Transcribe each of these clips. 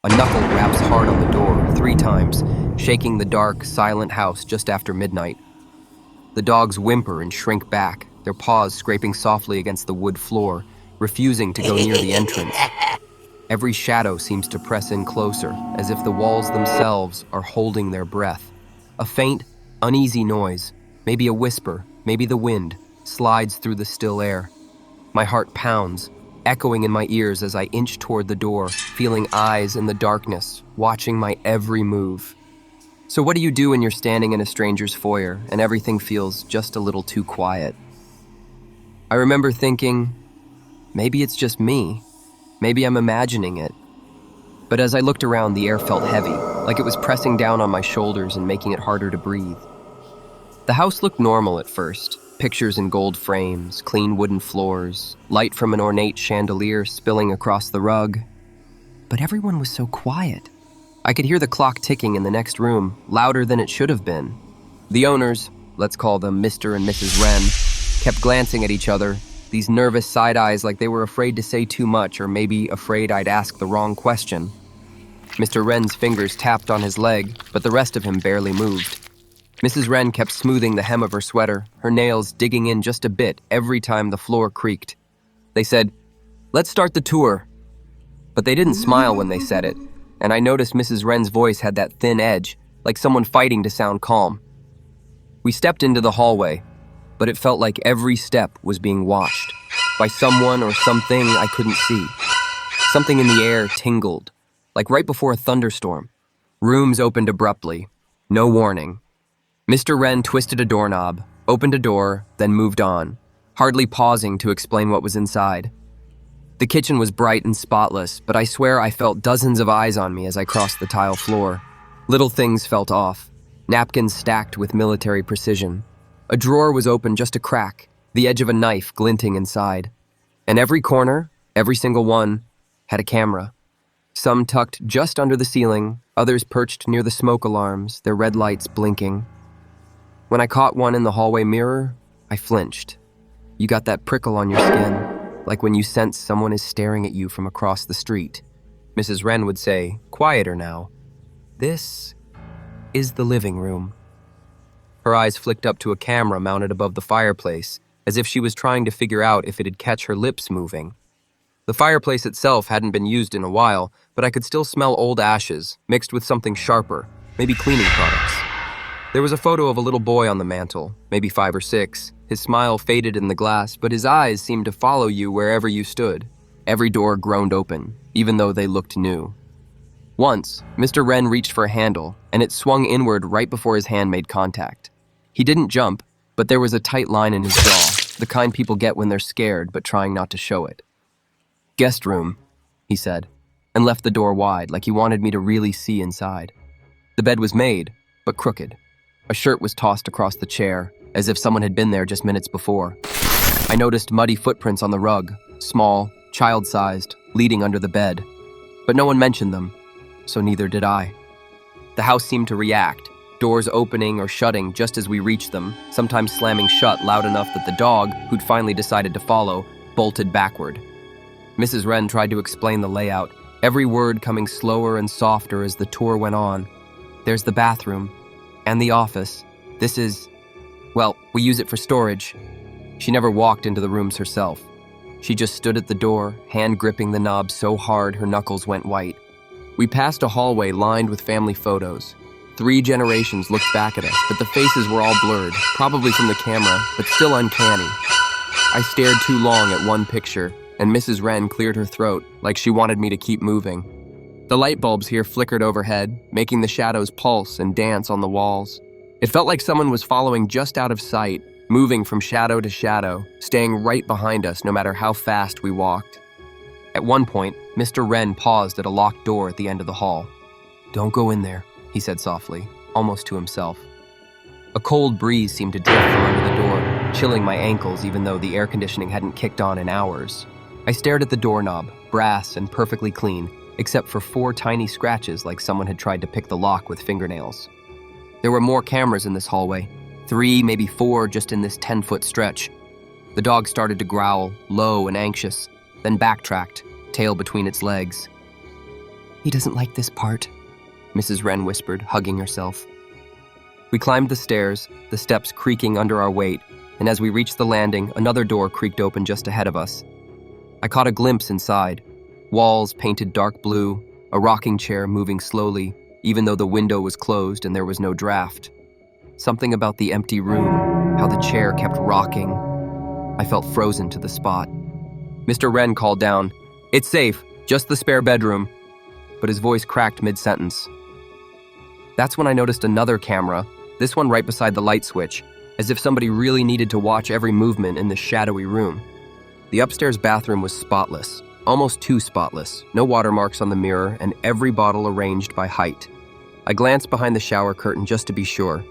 A knuckle raps hard on the door 3 times, shaking the dark, silent house just after midnight. The dogs whimper and shrink back, their paws scraping softly against the wood floor, refusing to go near the entrance. Every shadow seems to press in closer, as if the walls themselves are holding their breath. A faint, uneasy noise, maybe a whisper, maybe the wind, slides through the still air. My heart pounds, echoing in my ears as I inch toward the door, feeling eyes in the darkness, watching my every move. So what do you do when you're standing in a stranger's foyer and everything feels just a little too quiet? I remember thinking, maybe it's just me. Maybe I'm imagining it. But as I looked around, the air felt heavy, like it was pressing down on my shoulders and making it harder to breathe. The house looked normal at first. Pictures in gold frames, clean wooden floors, light from an ornate chandelier spilling across the rug. But everyone was so quiet. I could hear the clock ticking in the next room, louder than it should have been. The owners, let's call them Mr. and Mrs. Wren, kept glancing at each other, these nervous side eyes like they were afraid to say too much or maybe afraid I'd ask the wrong question. Mr. Wren's fingers tapped on his leg, but the rest of him barely moved. Mrs. Wren kept smoothing the hem of her sweater, her nails digging in just a bit every time the floor creaked. They said, "Let's start the tour." But they didn't smile when they said it, and I noticed Mrs. Wren's voice had that thin edge, like someone fighting to sound calm. We stepped into the hallway, but it felt like every step was being watched by someone or something I couldn't see. Something in the air tingled, like right before a thunderstorm. Rooms opened abruptly, no warning. Mr. Wren twisted a doorknob, opened a door, then moved on, hardly pausing to explain what was inside. The kitchen was bright and spotless, but I swear I felt dozens of eyes on me as I crossed the tile floor. Little things felt off, napkins stacked with military precision. A drawer was open just a crack, the edge of a knife glinting inside. And every corner, every single one, had a camera. Some tucked just under the ceiling, others perched near the smoke alarms, their red lights blinking. When I caught one in the hallway mirror, I flinched. You got that prickle on your skin, like when you sense someone is staring at you from across the street. Mrs. Wren would say, "Quieter now. This is the living room." Her eyes flicked up to a camera mounted above the fireplace, as if she was trying to figure out if it'd catch her lips moving. The fireplace itself hadn't been used in a while, but I could still smell old ashes, mixed with something sharper, maybe cleaning products. There was a photo of a little boy on the mantel, maybe 5 or 6. His smile faded in the glass, but his eyes seemed to follow you wherever you stood. Every door groaned open, even though they looked new. Once, Mr. Wren reached for a handle, and it swung inward right before his hand made contact. He didn't jump, but there was a tight line in his jaw, the kind people get when they're scared but trying not to show it. "Guest room," he said, and left the door wide like he wanted me to really see inside. The bed was made, but crooked. A shirt was tossed across the chair, as if someone had been there just minutes before. I noticed muddy footprints on the rug, small, child-sized, leading under the bed. But no one mentioned them, so neither did I. The house seemed to react, doors opening or shutting just as we reached them, sometimes slamming shut loud enough that the dog, who'd finally decided to follow, bolted backward. Mrs. Wren tried to explain the layout, every word coming slower and softer as the tour went on. "There's the bathroom, and the office. This is, well, we use it for storage." She never walked into the rooms herself. She just stood at the door, hand gripping the knob so hard her knuckles went white. We passed a hallway lined with family photos. 3 generations looked back at us, but the faces were all blurred, probably from the camera, but still uncanny. I stared too long at one picture, and Mrs. Wren cleared her throat, like she wanted me to keep moving. The light bulbs here flickered overhead, making the shadows pulse and dance on the walls. It felt like someone was following just out of sight, moving from shadow to shadow, staying right behind us no matter how fast we walked. At one point, Mr. Wren paused at a locked door at the end of the hall. "Don't go in there," he said softly, almost to himself. A cold breeze seemed to drift from under the door, chilling my ankles even though the air conditioning hadn't kicked on in hours. I stared at the doorknob, brass and perfectly clean, except for 4 tiny scratches like someone had tried to pick the lock with fingernails. There were more cameras in this hallway, 3, maybe 4 just in this 10-foot stretch. The dog started to growl, low and anxious, then backtracked, tail between its legs. He doesn't like this part, Mrs. Wren whispered, hugging herself. We climbed the stairs, the steps creaking under our weight, and as we reached the landing, another door creaked open just ahead of us. I caught a glimpse inside. Walls painted dark blue, a rocking chair moving slowly, even though the window was closed and there was no draft. Something about the empty room, how the chair kept rocking. I felt frozen to the spot. Mr. Wren called down, "It's safe, just the spare bedroom," but his voice cracked mid-sentence. That's when I noticed another camera, this one right beside the light switch, as if somebody really needed to watch every movement in this shadowy room. The upstairs bathroom was spotless, almost too spotless, no watermarks on the mirror, and every bottle arranged by height. I glanced behind the shower curtain just to be sure.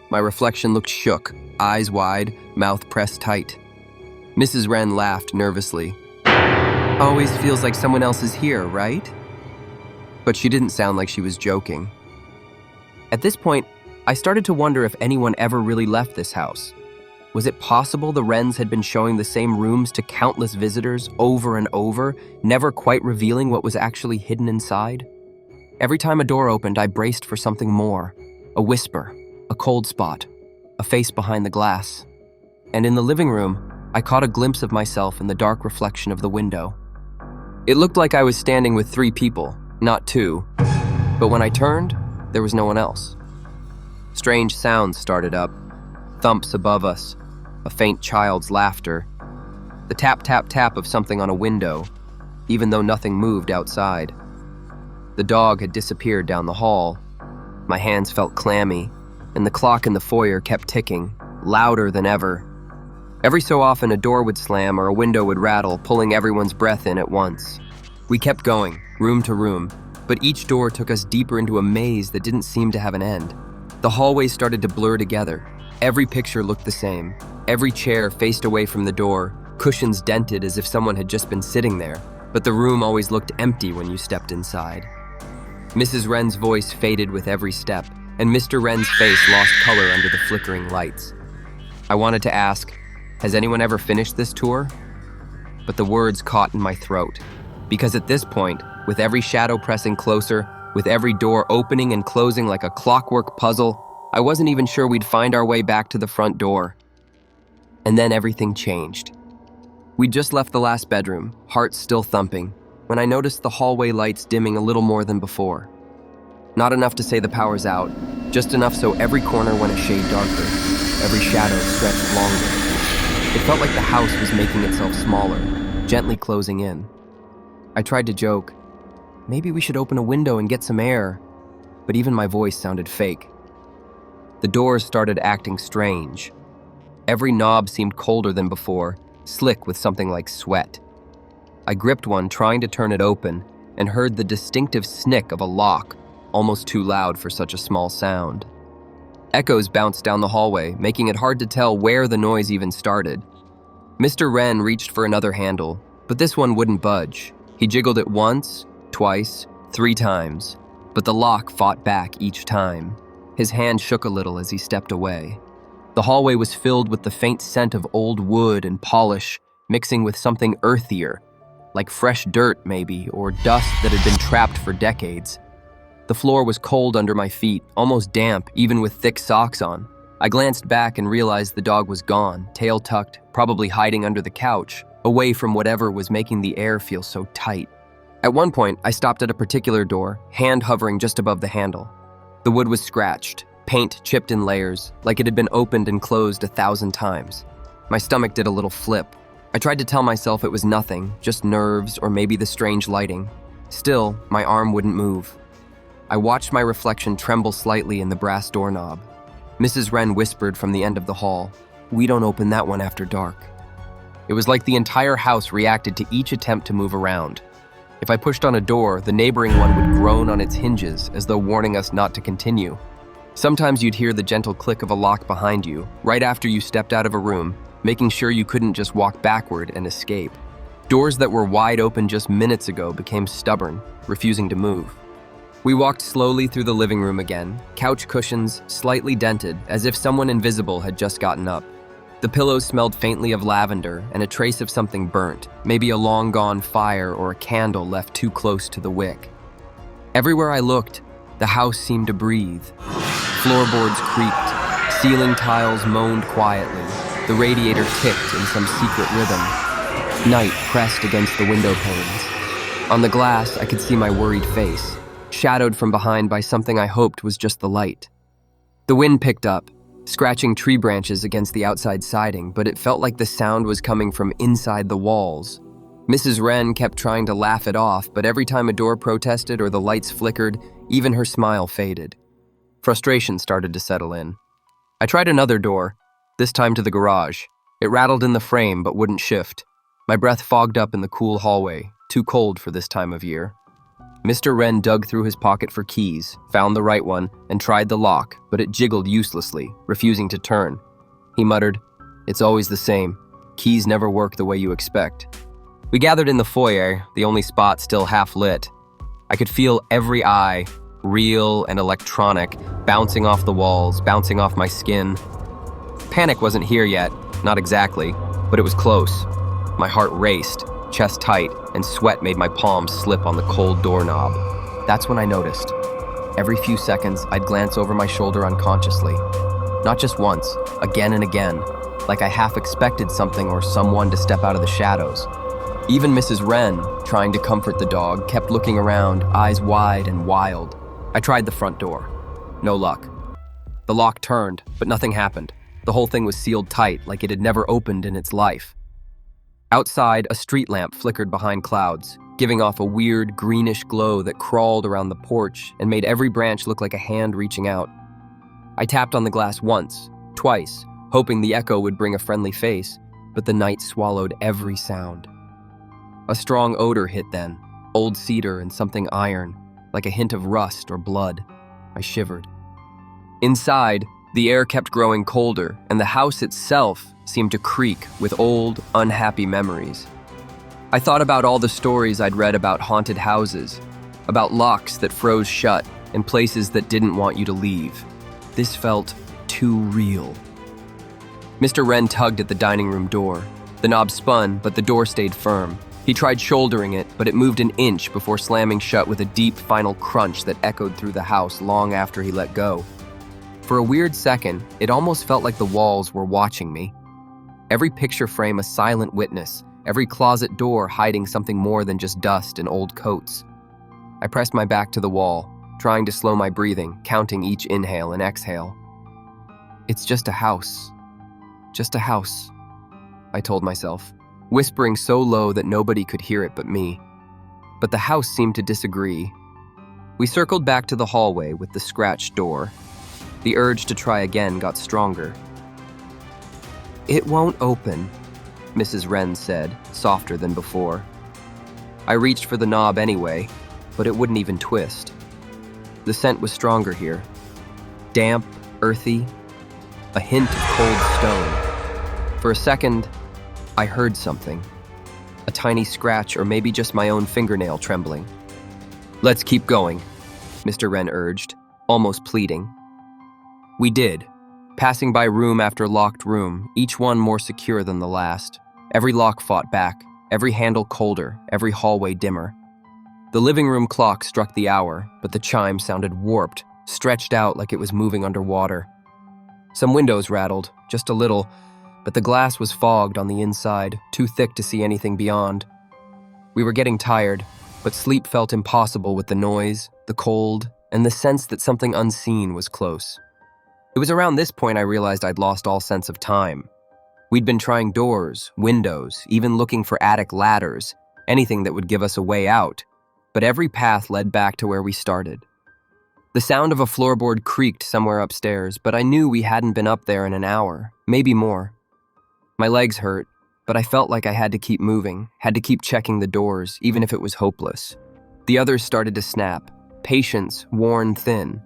My reflection looked shook, eyes wide, mouth pressed tight. Mrs. Wren laughed nervously. "Always feels like someone else is here, right?" But she didn't sound like she was joking. At this point, I started to wonder if anyone ever really left this house. Was it possible the Wrens had been showing the same rooms to countless visitors over and over, never quite revealing what was actually hidden inside? Every time a door opened, I braced for something more. A whisper, a cold spot, a face behind the glass. And in the living room, I caught a glimpse of myself in the dark reflection of the window. It looked like I was standing with 3 people, not 2. But when I turned, there was no one else. Strange sounds started up. Thumps above us, a faint child's laughter, the tap-tap-tap of something on a window, even though nothing moved outside. The dog had disappeared down the hall. My hands felt clammy, and the clock in the foyer kept ticking, louder than ever. Every so often a door would slam or a window would rattle, pulling everyone's breath in at once. We kept going, room to room, but each door took us deeper into a maze that didn't seem to have an end. The hallways started to blur together. Every picture looked the same. Every chair faced away from the door, cushions dented as if someone had just been sitting there, but the room always looked empty when you stepped inside. Mrs. Wren's voice faded with every step, and Mr. Wren's face lost color under the flickering lights. I wanted to ask, has anyone ever finished this tour? But the words caught in my throat, because at this point, with every shadow pressing closer, with every door opening and closing like a clockwork puzzle, I wasn't even sure we'd find our way back to the front door. And then everything changed. We'd just left the last bedroom, hearts still thumping, when I noticed the hallway lights dimming a little more than before. Not enough to say the power's out, just enough so every corner went a shade darker, every shadow stretched longer. It felt like the house was making itself smaller, gently closing in. I tried to joke, maybe we should open a window and get some air, but even my voice sounded fake. The doors started acting strange. Every knob seemed colder than before, slick with something like sweat. I gripped one, trying to turn it open, and heard the distinctive snick of a lock, almost too loud for such a small sound. Echoes bounced down the hallway, making it hard to tell where the noise even started. Mr. Wren reached for another handle, but this one wouldn't budge. He jiggled it once, twice, 3 times, but the lock fought back each time. His hand shook a little as he stepped away. The hallway was filled with the faint scent of old wood and polish, mixing with something earthier, like fresh dirt maybe, or dust that had been trapped for decades. The floor was cold under my feet, almost damp, even with thick socks on. I glanced back and realized the dog was gone, tail tucked, probably hiding under the couch, away from whatever was making the air feel so tight. At one point, I stopped at a particular door, hand hovering just above the handle. The wood was scratched, paint chipped in layers, like it had been opened and closed 1,000 times. My stomach did a little flip. I tried to tell myself it was nothing, just nerves or maybe the strange lighting. Still, my arm wouldn't move. I watched my reflection tremble slightly in the brass doorknob. Mrs. Wren whispered from the end of the hall, "We don't open that one after dark." It was like the entire house reacted to each attempt to move around. If I pushed on a door, the neighboring one would groan on its hinges as though warning us not to continue. Sometimes you'd hear the gentle click of a lock behind you, right after you stepped out of a room, making sure you couldn't just walk backward and escape. Doors that were wide open just minutes ago became stubborn, refusing to move. We walked slowly through the living room again, couch cushions slightly dented, as if someone invisible had just gotten up. The pillows smelled faintly of lavender and a trace of something burnt, maybe a long-gone fire or a candle left too close to the wick. Everywhere I looked, the house seemed to breathe. Floorboards creaked, ceiling tiles moaned quietly, the radiator ticked in some secret rhythm. Night pressed against the window panes. On the glass, I could see my worried face, shadowed from behind by something I hoped was just the light. The wind picked up, scratching tree branches against the outside siding, but it felt like the sound was coming from inside the walls. Mrs. Wren kept trying to laugh it off, but every time a door protested or the lights flickered, even her smile faded. Frustration started to settle in. I tried another door, this time to the garage. It rattled in the frame but wouldn't shift. My breath fogged up in the cool hallway, too cold for this time of year. Mr. Wren dug through his pocket for keys, found the right one, and tried the lock, but it jiggled uselessly, refusing to turn. He muttered, "It's always the same. Keys never work the way you expect." We gathered in the foyer, the only spot still half lit. I could feel every eye, real and electronic, bouncing off the walls, bouncing off my skin. Panic wasn't here yet, not exactly, but it was close. My heart raced, chest tight, and sweat made my palms slip on the cold doorknob. That's when I noticed. Every few seconds, I'd glance over my shoulder unconsciously. Not just once, again and again, like I half expected something or someone to step out of the shadows. Even Mrs. Wren, trying to comfort the dog, kept looking around, eyes wide and wild. I tried the front door. No luck. The lock turned, but nothing happened. The whole thing was sealed tight, like it had never opened in its life. Outside, a street lamp flickered behind clouds, giving off a weird greenish glow that crawled around the porch and made every branch look like a hand reaching out. I tapped on the glass once, twice, hoping the echo would bring a friendly face, but the night swallowed every sound. A strong odor hit then, old cedar and something iron, like a hint of rust or blood. I shivered. Inside, the air kept growing colder, and the house itself seemed to creak with old, unhappy memories. I thought about all the stories I'd read about haunted houses, about locks that froze shut and places that didn't want you to leave. This felt too real. Mr. Wren tugged at the dining room door. The knob spun, but the door stayed firm. He tried shouldering it, but it moved an inch before slamming shut with a deep final crunch that echoed through the house long after he let go. For a weird second, it almost felt like the walls were watching me. Every picture frame a silent witness, every closet door hiding something more than just dust and old coats. I pressed my back to the wall, trying to slow my breathing, counting each inhale and exhale. "It's just a house. Just a house," I told myself, whispering so low that nobody could hear it but me. But the house seemed to disagree. We circled back to the hallway with the scratched door. The urge to try again got stronger. "It won't open," Mrs. Wren said, softer than before. I reached for the knob anyway, but it wouldn't even twist. The scent was stronger here. Damp, earthy, a hint of cold stone. For a second, I heard something. A tiny scratch or maybe just my own fingernail trembling. "Let's keep going," Mr. Wren urged, almost pleading. We did, passing by room after locked room, each one more secure than the last. Every lock fought back, every handle colder, every hallway dimmer. The living room clock struck the hour, but the chime sounded warped, stretched out like it was moving underwater. Some windows rattled, just a little, but the glass was fogged on the inside, too thick to see anything beyond. We were getting tired, but sleep felt impossible with the noise, the cold, and the sense that something unseen was close. It was around this point I realized I'd lost all sense of time. We'd been trying doors, windows, even looking for attic ladders, anything that would give us a way out, but every path led back to where we started. The sound of a floorboard creaked somewhere upstairs, but I knew we hadn't been up there in an hour, maybe more. My legs hurt, but I felt like I had to keep moving, had to keep checking the doors, even if it was hopeless. The others started to snap, patience worn thin.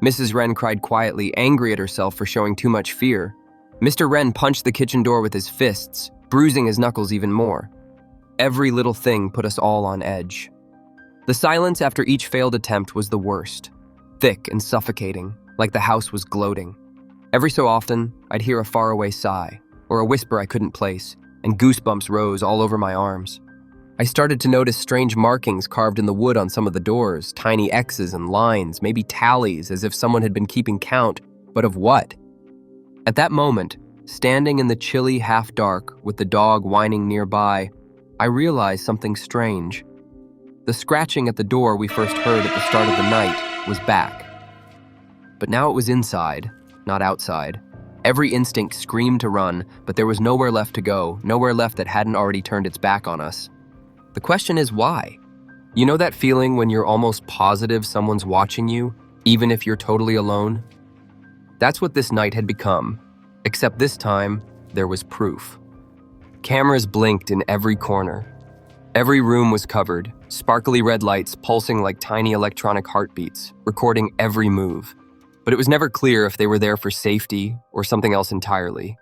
Mrs. Wren cried quietly, angry at herself for showing too much fear. Mr. Wren punched the kitchen door with his fists, bruising his knuckles even more. Every little thing put us all on edge. The silence after each failed attempt was the worst. Thick and suffocating, like the house was gloating. Every so often, I'd hear a faraway sigh, or a whisper I couldn't place, and goosebumps rose all over my arms. I started to notice strange markings carved in the wood on some of the doors, tiny X's and lines, maybe tallies, as if someone had been keeping count, but of what? At that moment, standing in the chilly half-dark with the dog whining nearby, I realized something strange. The scratching at the door we first heard at the start of the night was back. But now it was inside, not outside. Every instinct screamed to run, but there was nowhere left to go, nowhere left that hadn't already turned its back on us. The question is why? You know that feeling when you're almost positive someone's watching you, even if you're totally alone? That's what this night had become, except this time, there was proof. Cameras blinked in every corner. Every room was covered, sparkly red lights pulsing like tiny electronic heartbeats, recording every move. But it was never clear if they were there for safety or something else entirely.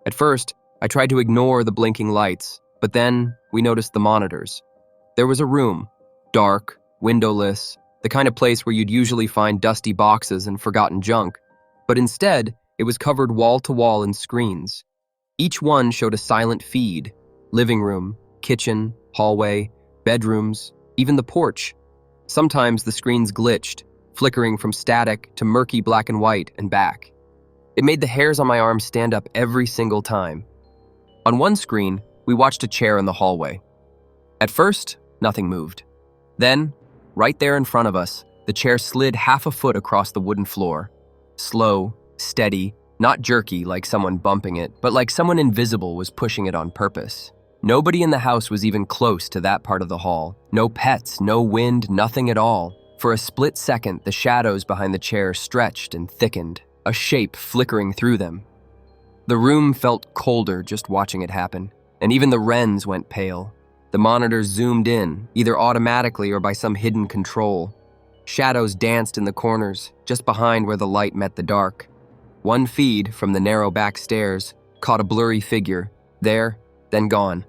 At first, I tried to ignore the blinking lights, but then we noticed the monitors. There was a room, dark, windowless, the kind of place where you'd usually find dusty boxes and forgotten junk, but instead, it was covered wall to wall in screens. Each one showed a silent feed: living room, kitchen, hallway, bedrooms, even the porch. Sometimes the screens glitched, flickering from static to murky black and white and back. It made the hairs on my arm stand up every single time. On one screen, we watched a chair in the hallway. At first, nothing moved. Then, right there in front of us, the chair slid half a foot across the wooden floor. Slow, steady, not jerky like someone bumping it, but like someone invisible was pushing it on purpose. Nobody in the house was even close to that part of the hall. No pets, no wind, nothing at all. For a split second, the shadows behind the chair stretched and thickened, a shape flickering through them. The room felt colder just watching it happen, and even the wrens went pale. The monitors zoomed in, either automatically or by some hidden control. Shadows danced in the corners, just behind where the light met the dark. One feed from the narrow back stairs caught a blurry figure, there, then gone.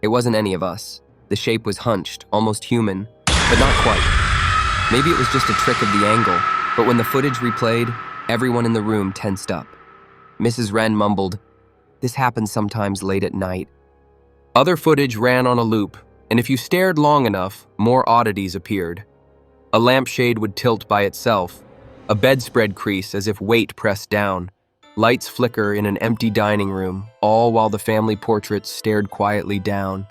It wasn't any of us. The shape was hunched, almost human, but not quite. Maybe it was just a trick of the angle, but when the footage replayed, everyone in the room tensed up. Mrs. Wren mumbled, "This happens sometimes late at night." Other footage ran on a loop, and if you stared long enough, more oddities appeared. A lampshade would tilt by itself, a bedspread crease as if weight pressed down, lights flicker in an empty dining room, all while the family portraits stared quietly down.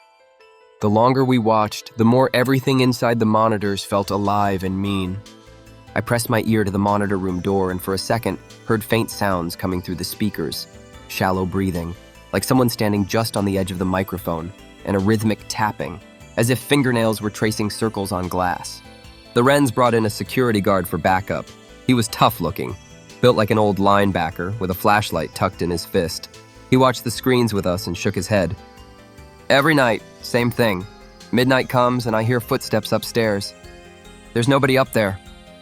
The longer we watched, the more everything inside the monitors felt alive and mean. I pressed my ear to the monitor room door and for a second heard faint sounds coming through the speakers, shallow breathing, like someone standing just on the edge of the microphone, and a rhythmic tapping, as if fingernails were tracing circles on glass. The Wrens brought in a security guard for backup. He was tough-looking, built like an old linebacker with a flashlight tucked in his fist. He watched the screens with us and shook his head. Every night, same thing. Midnight comes and I hear footsteps upstairs. There's nobody up there.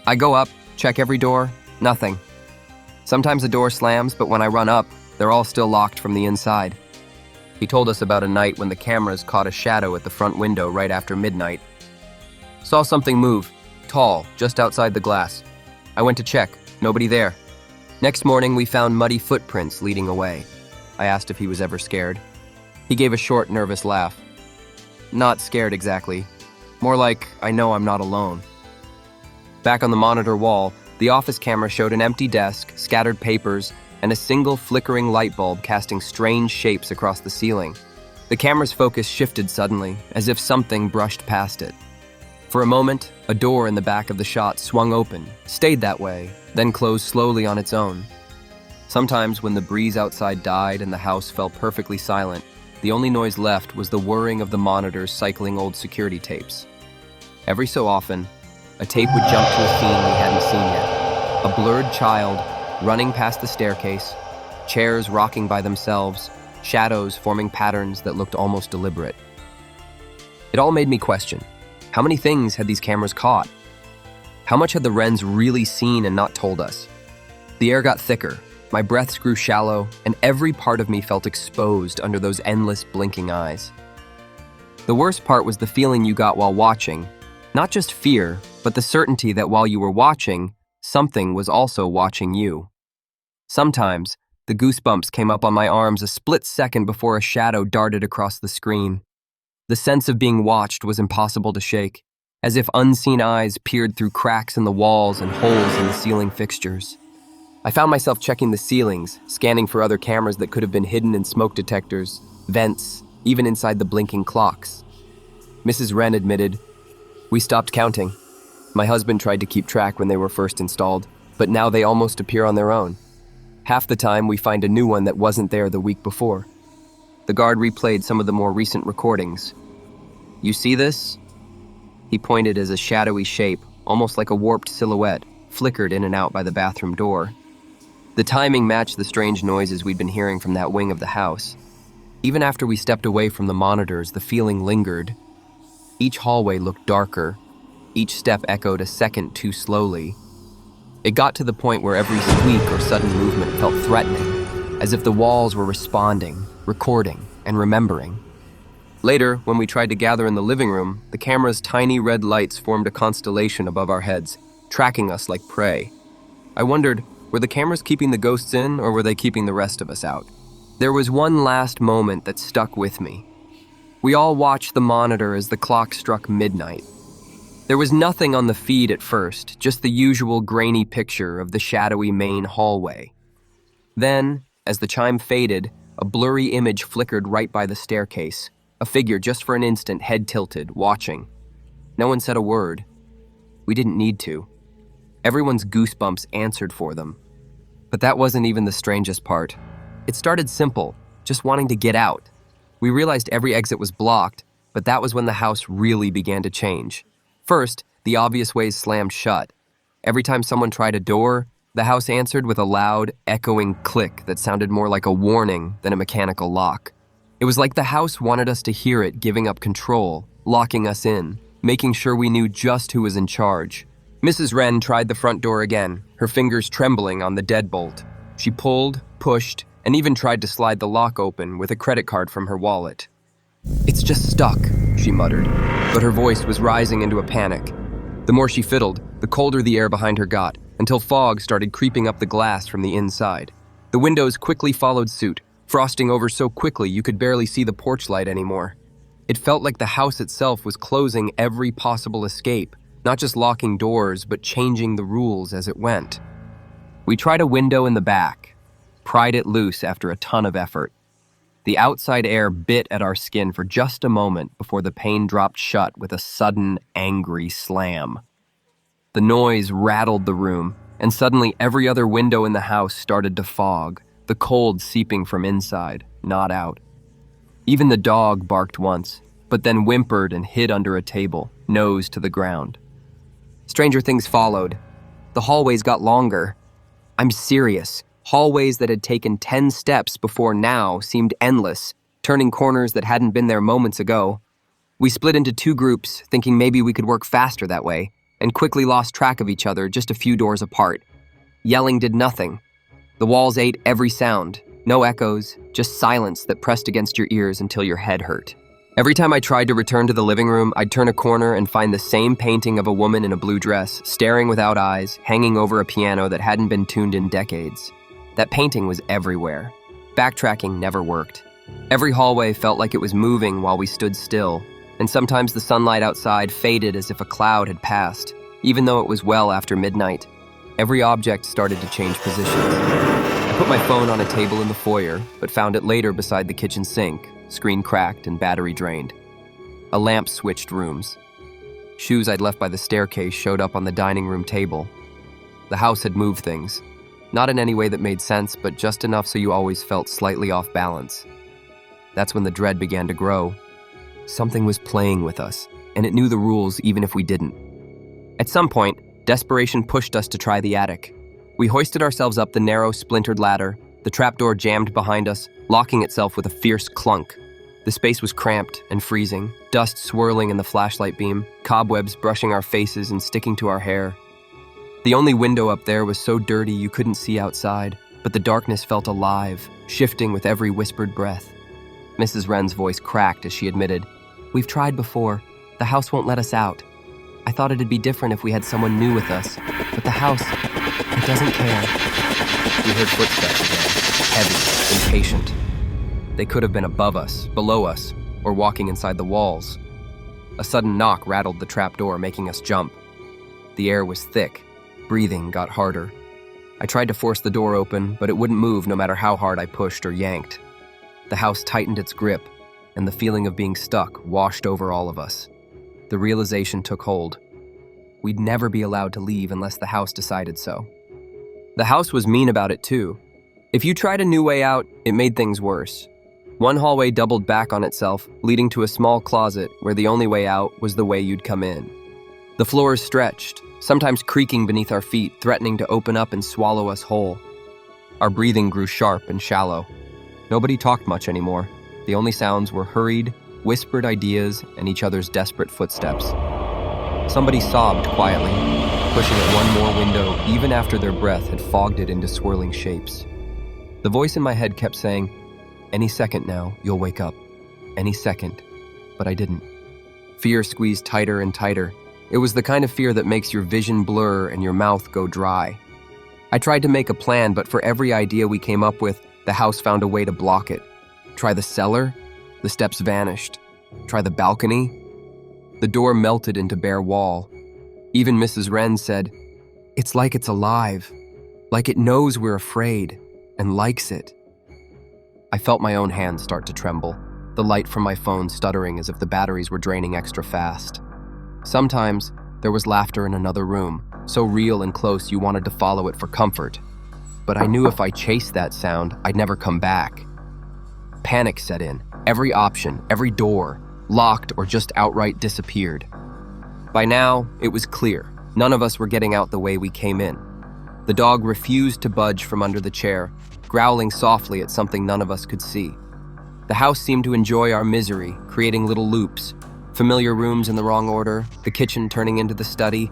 I go up, check every door, nothing. Sometimes the door slams, but when I run up, they're all still locked from the inside. He told us about a night when the cameras caught a shadow at the front window right after midnight. Saw something move, tall, just outside the glass. I went to check, nobody there. Next morning, we found muddy footprints leading away. I asked if he was ever scared. He gave a short, nervous laugh. Not scared exactly. More like, I know I'm not alone. Back on the monitor wall, the office camera showed an empty desk, scattered papers, and a single flickering light bulb casting strange shapes across the ceiling. The camera's focus shifted suddenly, as if something brushed past it. For a moment, a door in the back of the shot swung open, stayed that way, then closed slowly on its own. Sometimes when the breeze outside died and the house fell perfectly silent, the only noise left was the whirring of the monitors cycling old security tapes. Every so often, a tape would jump to a scene we hadn't seen yet. A blurred child running past the staircase, chairs rocking by themselves, shadows forming patterns that looked almost deliberate. It all made me question, how many things had these cameras caught? How much had the Wrens really seen and not told us? The air got thicker, my breaths grew shallow, and every part of me felt exposed under those endless blinking eyes. The worst part was the feeling you got while watching, not just fear, but the certainty that while you were watching, something was also watching you. Sometimes, the goosebumps came up on my arms a split second before a shadow darted across the screen. The sense of being watched was impossible to shake, as if unseen eyes peered through cracks in the walls and holes in the ceiling fixtures. I found myself checking the ceilings, scanning for other cameras that could have been hidden in smoke detectors, vents, even inside the blinking clocks. Mrs. Wren admitted, "We stopped counting. My husband tried to keep track when they were first installed, but now they almost appear on their own. Half the time, we find a new one that wasn't there the week before." The guard replayed some of the more recent recordings. "You see this?" He pointed as a shadowy shape, almost like a warped silhouette, flickered in and out by the bathroom door. The timing matched the strange noises we'd been hearing from that wing of the house. Even after we stepped away from the monitors, the feeling lingered. Each hallway looked darker. Each step echoed a second too slowly. It got to the point where every squeak or sudden movement felt threatening, as if the walls were responding, recording, and remembering. Later, when we tried to gather in the living room, the camera's tiny red lights formed a constellation above our heads, tracking us like prey. I wondered, were the cameras keeping the ghosts in, or were they keeping the rest of us out? There was one last moment that stuck with me. We all watched the monitor as the clock struck midnight. There was nothing on the feed at first, just the usual grainy picture of the shadowy main hallway. Then, as the chime faded, a blurry image flickered right by the staircase, a figure just for an instant, head tilted, watching. No one said a word. We didn't need to. Everyone's goosebumps answered for them. But that wasn't even the strangest part. It started simple, just wanting to get out. We realized every exit was blocked, but that was when the house really began to change. First, the obvious ways slammed shut. Every time someone tried a door, the house answered with a loud, echoing click that sounded more like a warning than a mechanical lock. It was like the house wanted us to hear it giving up control, locking us in, making sure we knew just who was in charge. Mrs. Wren tried the front door again, her fingers trembling on the deadbolt. She pulled, pushed, and even tried to slide the lock open with a credit card from her wallet. "It's just stuck," she muttered, but her voice was rising into a panic. The more she fiddled, the colder the air behind her got, until fog started creeping up the glass from the inside. The windows quickly followed suit, frosting over so quickly you could barely see the porch light anymore. It felt like the house itself was closing every possible escape, not just locking doors, but changing the rules as it went. We tried a window in the back, pried it loose after a ton of effort. The outside air bit at our skin for just a moment before the pane dropped shut with a sudden, angry slam. The noise rattled the room, and suddenly every other window in the house started to fog, the cold seeping from inside, not out. Even the dog barked once, but then whimpered and hid under a table, nose to the ground. Stranger things followed. The hallways got longer. I'm serious. Hallways that had taken 10 steps before now seemed endless, turning corners that hadn't been there moments ago. We split into two groups, thinking maybe we could work faster that way, and quickly lost track of each other just a few doors apart. Yelling did nothing. The walls ate every sound, no echoes, just silence that pressed against your ears until your head hurt. Every time I tried to return to the living room, I'd turn a corner and find the same painting of a woman in a blue dress, staring without eyes, hanging over a piano that hadn't been tuned in decades. That painting was everywhere. Backtracking never worked. Every hallway felt like it was moving while we stood still, and sometimes the sunlight outside faded as if a cloud had passed, even though it was well after midnight. Every object started to change positions. I put my phone on a table in the foyer, but found it later beside the kitchen sink, screen cracked and battery drained. A lamp switched rooms. Shoes I'd left by the staircase showed up on the dining room table. The house had moved things. Not in any way that made sense, but just enough so you always felt slightly off balance. That's when the dread began to grow. Something was playing with us, and it knew the rules even if we didn't. At some point, desperation pushed us to try the attic. We hoisted ourselves up the narrow, splintered ladder. The trapdoor jammed behind us, locking itself with a fierce clunk. The space was cramped and freezing, dust swirling in the flashlight beam, cobwebs brushing our faces and sticking to our hair. The only window up there was so dirty you couldn't see outside, but the darkness felt alive, shifting with every whispered breath. Mrs. Wren's voice cracked as she admitted, "We've tried before. The house won't let us out. I thought it'd be different if we had someone new with us, but the house, it doesn't care." We heard footsteps again, heavy, impatient. They could have been above us, below us, or walking inside the walls. A sudden knock rattled the trapdoor, making us jump. The air was thick. Breathing got harder. I tried to force the door open, but it wouldn't move no matter how hard I pushed or yanked. The house tightened its grip, and the feeling of being stuck washed over all of us. The realization took hold. We'd never be allowed to leave unless the house decided so. The house was mean about it too. If you tried a new way out, it made things worse. One hallway doubled back on itself, leading to a small closet where the only way out was the way you'd come in. The floors stretched, sometimes creaking beneath our feet, threatening to open up and swallow us whole. Our breathing grew sharp and shallow. Nobody talked much anymore. The only sounds were hurried, whispered ideas and each other's desperate footsteps. Somebody sobbed quietly, pushing at one more window even after their breath had fogged it into swirling shapes. The voice in my head kept saying, "Any second now, you'll wake up. Any second." But I didn't. Fear squeezed tighter and tighter. It was the kind of fear that makes your vision blur and your mouth go dry. I tried to make a plan, but for every idea we came up with, the house found a way to block it. Try the cellar, the steps vanished. Try the balcony, the door melted into bare wall. Even Mrs. Wren said, "It's like it's alive, like it knows we're afraid and likes it." I felt my own hands start to tremble, the light from my phone stuttering as if the batteries were draining extra fast. Sometimes there was laughter in another room, so real and close you wanted to follow it for comfort. But I knew if I chased that sound, I'd never come back. Panic set in. Every option, every door, locked or just outright disappeared. By now, it was clear. None of us were getting out the way we came in. The dog refused to budge from under the chair, growling softly at something none of us could see. The house seemed to enjoy our misery, creating little loops. Familiar rooms in the wrong order, the kitchen turning into the study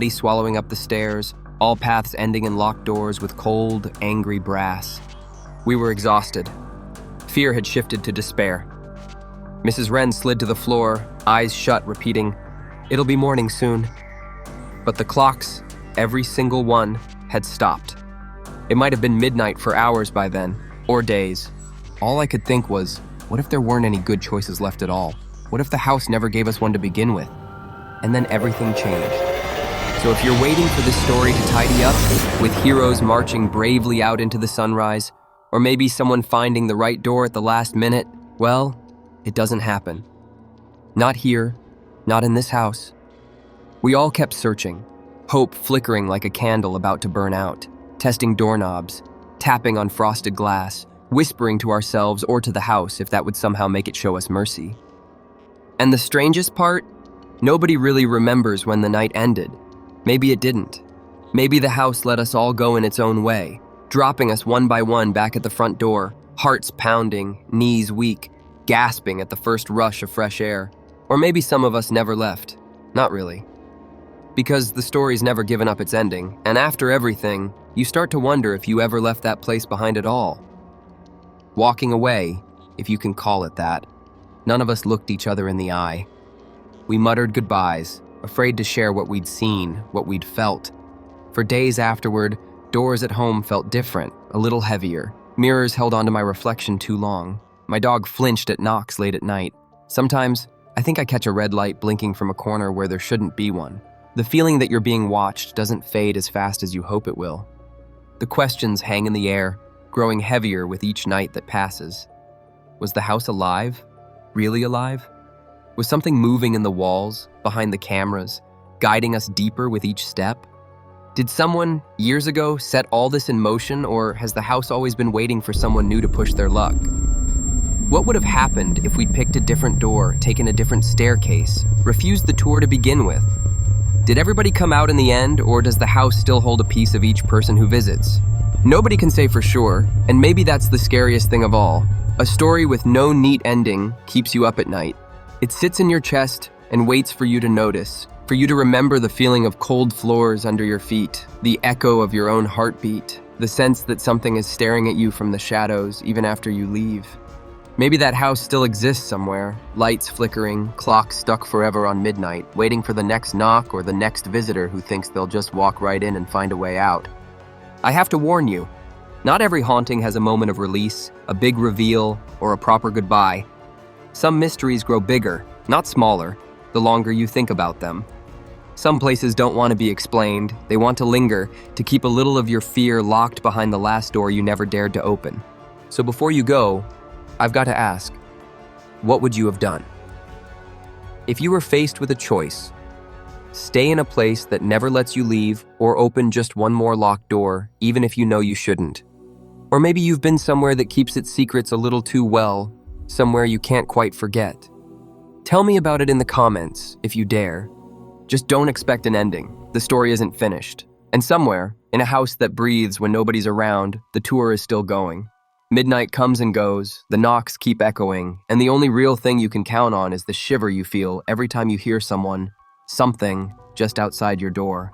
swallowing up the stairs, all paths ending in locked doors with cold, angry brass. We were exhausted. Fear had shifted to despair. Mrs. Wren slid to the floor, eyes shut, repeating, "It'll be morning soon." But the clocks, every single one, had stopped. It might have been midnight for hours by then, or days. All I could think was, what if there weren't any good choices left at all? What if the house never gave us one to begin with? And then everything changed. So if you're waiting for this story to tidy up, with heroes marching bravely out into the sunrise, or maybe someone finding the right door at the last minute, well, it doesn't happen. Not here, not in this house. We all kept searching, hope flickering like a candle about to burn out, testing doorknobs, tapping on frosted glass, whispering to ourselves or to the house if that would somehow make it show us mercy. And the strangest part? Nobody really remembers when the night ended. Maybe it didn't. Maybe the house let us all go in its own way, dropping us one by one back at the front door, hearts pounding, knees weak, gasping at the first rush of fresh air. Or maybe some of us never left. Not really. Because the story's never given up its ending, and after everything, you start to wonder if you ever left that place behind at all. Walking away, if you can call it that, none of us looked each other in the eye. We muttered goodbyes, afraid to share what we'd seen, what we'd felt. For days afterward, doors at home felt different, a little heavier. Mirrors held onto my reflection too long. My dog flinched at knocks late at night. Sometimes, I think I catch a red light blinking from a corner where there shouldn't be one. The feeling that you're being watched doesn't fade as fast as you hope it will. The questions hang in the air, growing heavier with each night that passes. Was the house alive? Really alive? Was something moving in the walls, behind the cameras, guiding us deeper with each step? Did someone, years ago, set all this in motion, or has the house always been waiting for someone new to push their luck? What would have happened if we'd picked a different door, taken a different staircase, refused the tour to begin with? Did everybody come out in the end, or does the house still hold a piece of each person who visits? Nobody can say for sure, and maybe that's the scariest thing of all. A story with no neat ending keeps you up at night. It sits in your chest and waits for you to notice, for you to remember the feeling of cold floors under your feet, the echo of your own heartbeat, the sense that something is staring at you from the shadows even after you leave. Maybe that house still exists somewhere, lights flickering, clocks stuck forever on midnight, waiting for the next knock or the next visitor who thinks they'll just walk right in and find a way out. I have to warn you, not every haunting has a moment of release, a big reveal, or a proper goodbye. Some mysteries grow bigger, not smaller, the longer you think about them. Some places don't want to be explained, they want to linger, to keep a little of your fear locked behind the last door you never dared to open. So before you go, I've got to ask, what would you have done? If you were faced with a choice, stay in a place that never lets you leave or open just one more locked door, even if you know you shouldn't. Or maybe you've been somewhere that keeps its secrets a little too well, somewhere you can't quite forget. Tell me about it in the comments, if you dare. Just don't expect an ending. The story isn't finished. And somewhere, in a house that breathes when nobody's around, the tour is still going. Midnight comes and goes, the knocks keep echoing, and the only real thing you can count on is the shiver you feel every time you hear something just outside your door.